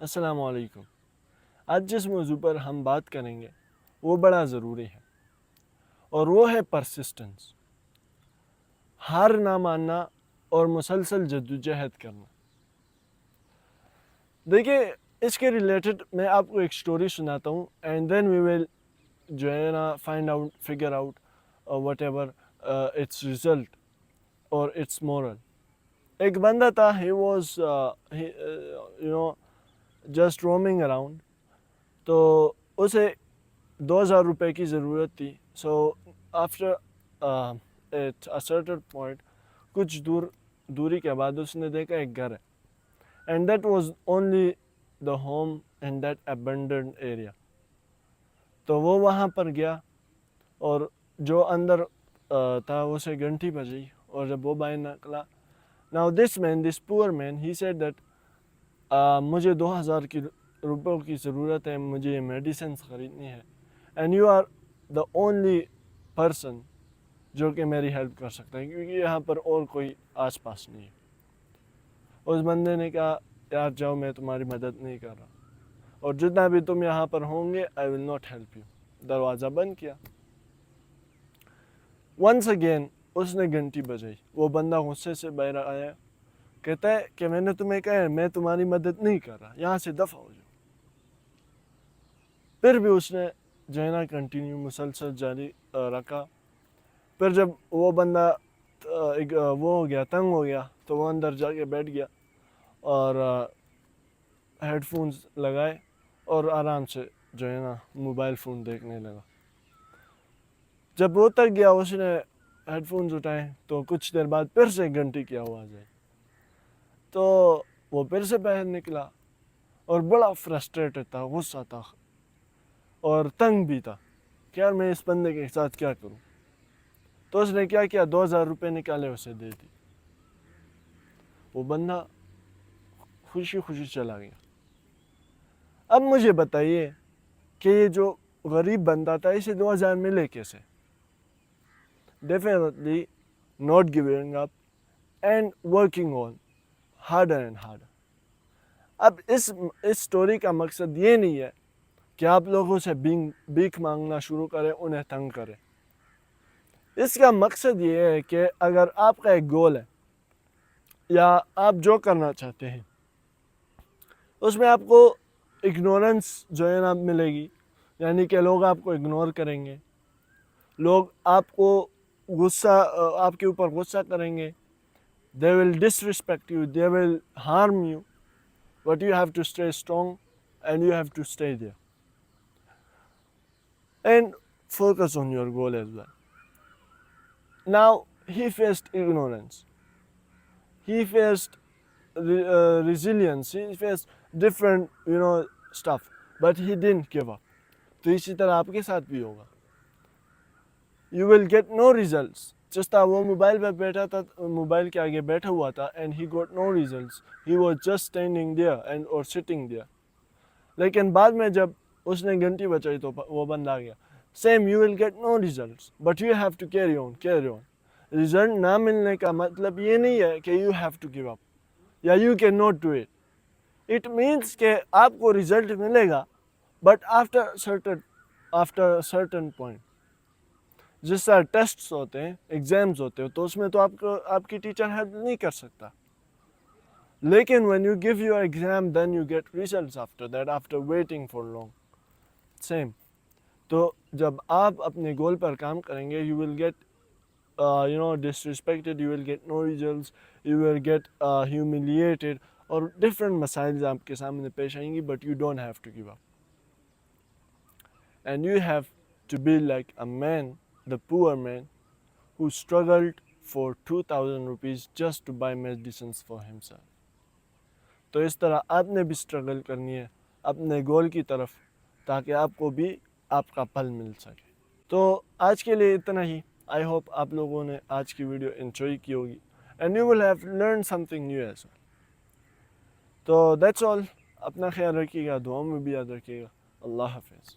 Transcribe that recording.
السلام علیکم. آج جس موضوع پر ہم بات کریں گے وہ بڑا ضروری ہے اور وہ ہے پرسسٹنس. ہار نہ ماننا اور مسلسل جدوجہد کرنا. دیکھیے اس کے ریلیٹڈ میں آپ کو ایک سٹوری سناتا ہوں اینڈ دین وی ول جو ہے نا find out figure out whatever its result اور اٹس مورل. ایک بندہ تھا, he was just roaming around. تو اسے 2000 روپے کی ضرورت تھی. So after at a certain point, کچھ دوری کے بعد اس نے دیکھا ایک گھر ہے and that was only the home in that abandoned area. تو وہ وہاں پر گیا اور جو اندر تھا اسے گھنٹی بجی اور جب وہ باہر نکلا, ناؤ دس پور مین ہی سیڈ دیٹ مجھے 2000 روپوں کی ضرورت ہے, مجھے یہ میڈیسنس خریدنی ہے and you are the only person جو کہ میری ہیلپ کر سکتا ہے کیونکہ یہاں پر اور کوئی آس پاس نہیں ہے. اس بندے نے کہا یار جاؤ, میں تمہاری مدد نہیں کر رہا اور جتنا بھی تم یہاں پر ہوں گے آئی ول ناٹ ہیلپ یو. دروازہ بند کیا. ونس اگین اس نے گھنٹی بجائی. وہ بندہ غصے سے باہر آیا, کہتا ہے کہ میں نے تمہیں کہا ہے میں تمہاری مدد نہیں کر رہا, یہاں سے دفع ہو جاؤ. پھر بھی اس نے جو ہے نا کنٹینیو مسلسل جاری رکھا. پھر جب وہ بندہ وہ ہو گیا, تنگ ہو گیا, تو وہ اندر جا کے بیٹھ گیا اور ہیڈ فونز لگائے اور آرام سے جو ہے نا موبائل فون دیکھنے لگا. جب وہ تک گیا اس نے ہیڈ فونز اٹھائے تو کچھ دیر بعد پھر سے گھنٹی کی آواز آئی. تو وہ پھر سے باہر نکلا اور بڑا فرسٹریٹڈ تھا, غصہ تھا اور تنگ بھی تھا کہ یار میں اس بندے کے ساتھ کیا کروں. تو اس نے کیا 2000 روپے نکالے اسے دے دی. وہ بندہ خوشی خوشی چلا گیا. اب مجھے بتائیے کہ یہ جو غریب بندہ تھا اسے 2000 ملے کیسے؟ Definitely not giving up and working on harder and harder. اب اس سٹوری کا مقصد یہ نہیں ہے کہ آپ لوگوں سے بھیک مانگنا شروع کریں, انہیں تنگ کریں. اس کا مقصد یہ ہے کہ اگر آپ کا ایک گول ہے یا آپ جو کرنا چاہتے ہیں اس میں آپ کو اگنورنس جو ہے نا ملے گی, یعنی کہ لوگ آپ کو اگنور کریں گے, لوگ آپ کو آپ کے اوپر غصہ کریں گے, they will disrespect you, they will harm you, but you have to stay strong and you have to stay there and focus on your goal as well. Now he faced ignorance, he faced resilience, he faced different stuff, but he didn't give up. تو اسی طرح آپ کے ساتھ بھی ہوگا. You will get no results. جس طرح وہ موبائل پہ بیٹھا تھا, موبائل کے آگے بیٹھا ہوا تھا and he got no results. He was just standing there or sitting there. لیکن بعد میں جب اس نے گھنٹی بجائی تو وہ بند آ گیا. Same, you will get no results, but you have to carry on. Result نہ ملنے کا مطلب یہ نہیں ہے کہ you have to give up یا you cannot do it. It means کہ آپ کو result ملے گا but after a certain point. جس طرح ٹیسٹس ہوتے ہیں, ایگزامز ہوتے ہیں, تو اس میں تو آپ کی ٹیچر ہیلپ نہیں کر سکتا. لیکن when you give your exam then you get results after that, after waiting for long. Same. تو جب آپ اپنے گول پر کام کریں گے you will get disrespected, you will get no results, you will get humiliated اور different مسائل آپ کے سامنے پیش آئیں گی, but you don't have to give up. And you have to be like a man, the poor man who struggled for 2000 rupees just to buy medicines for himself. تو اس طرح آپ نے بھی اسٹرگل کرنی ہے اپنے گول کی طرف تاکہ آپ کو بھی آپ کا پھل مل سکے. تو آج کے لیے اتنا ہی. آئی ہوپ آپ لوگوں نے آج کی ویڈیو انجوائے کی ہوگی and you will have learn something new as well. تو دیٹس آل. اپنا خیال رکھیے گا, دعاؤں میں بھی یاد رکھیے گا. اللہ حافظ.